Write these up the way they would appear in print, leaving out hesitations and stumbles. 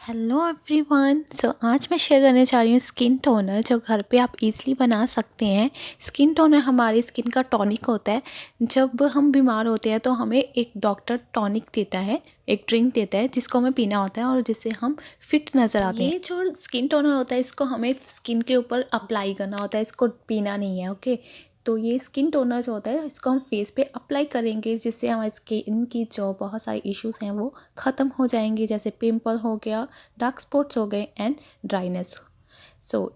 Hello everyone. आज मैं share करने जा रही हूँ स्किन टोनर जो घर पे आप इजीली बना सकते हैं। स्किन टोनर हमारी स्किन का टॉनिक होता है। जब हम बीमार होते हैं तो हमें एक डॉक्टर टॉनिक देता है, एक ड्रिंक देता है जिसको हमें पीना होता है और जिससे हम फिट नज़र आते हैं। ये जो स्किन टोनर होता है इसको हमें स्किन के ऊपर अप्लाई करना होता है, इसको पीना नहीं है। ओके, तो ये स्किन टोनर जो होता है इसको हम फेस पे अप्लाई करेंगे जिससे हमारी स्किन की जो बहुत सारे इश्यूज हैं वो ख़त्म हो जाएंगे, जैसे पिंपल हो गया, डार्क स्पॉट्स हो गए एंड ड्राइनेस।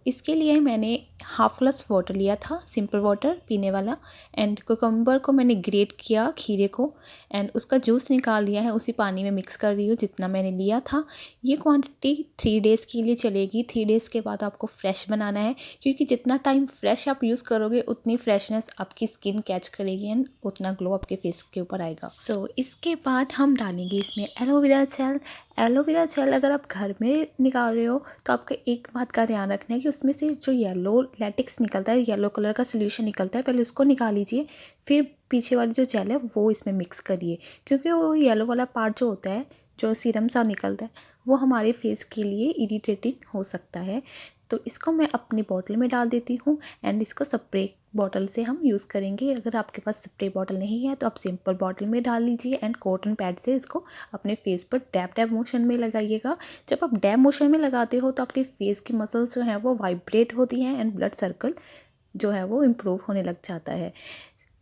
इसके लिए मैंने हाफ ग्लास वाटर लिया था, सिंपल वाटर पीने वाला, एंड कुकम्बर को मैंने ग्रेट किया, खीरे को, एंड उसका जूस निकाल दिया है, उसी पानी में मिक्स कर रही हूँ जितना मैंने लिया था। ये क्वांटिटी 3 डेज़ के लिए चलेगी। 3 डेज़ के बाद आपको फ्रेश बनाना है, क्योंकि जितना टाइम फ्रेश आप यूज़ करोगे उतनी फ्रेशनेस आपकी स्किन कैच करेगी एंड उतना ग्लो आपके फेस के ऊपर आएगा। इसके बाद हम डालेंगे इसमें एलोवेरा जेल। एलोवेरा जेल अगर आप घर में निकाल रहे हो तो आपको एक बात का ध्यान रखना है कि उसमें से जो येलो लैटेक्स निकलता है, येलो कलर का सोल्यूशन निकलता है, पहले उसको निकाल लीजिए, फिर पीछे वाली जो जेल है वो इसमें मिक्स करिए, क्योंकि वो येलो वाला पार्ट जो होता है, जो सीरम सा निकलता है, वो हमारे फेस के लिए इरिटेटिंग हो सकता है। तो इसको मैं अपनी बॉटल में डाल देती हूँ एंड इसको स्प्रे बॉटल से हम यूज़ करेंगे। अगर आपके पास स्प्रे बॉटल नहीं है तो आप सिंपल बॉटल में डाल लीजिए एंड कॉटन पैड से इसको अपने फेस पर डैब डैब मोशन में लगाइएगा। जब आप डैब मोशन में लगाते हो तो आपके फेस की मसल्स जो हैं वो वाइब्रेट होती हैं एंड ब्लड सर्कल जो है वो इम्प्रूव होने लग जाता है।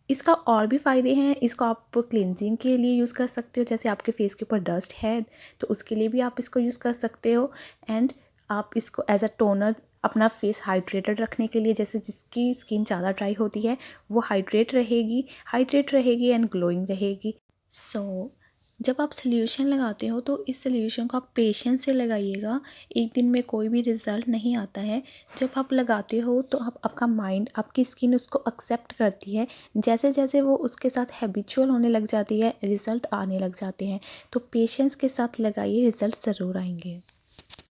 इसका और भी फ़ायदे हैं। इसको आप क्लिनजिंग के लिए यूज़ कर सकते हो, जैसे आपके फेस के ऊपर डस्ट है तो उसके लिए भी आप इसको यूज़ कर सकते हो। एंड आप इसको एज अ टोनर अपना फेस हाइड्रेटेड रखने के लिए, जैसे जिसकी स्किन ज़्यादा ड्राई होती है वो हाइड्रेट रहेगी एंड ग्लोइंग रहेगी। जब आप सोल्यूशन लगाते हो तो इस सोल्यूशन को आप पेशेंस से लगाइएगा। एक दिन में कोई भी रिज़ल्ट नहीं आता है। जब आप लगाते हो तो आपका माइंड, आपकी स्किन उसको एक्सेप्ट करती है। जैसे जैसे वो उसके साथ हैबिचुअल होने लग जाती है, रिज़ल्ट आने लग जाते हैं। तो पेशेंस के साथ लगाइए, रिज़ल्ट ज़रूर आएंगे।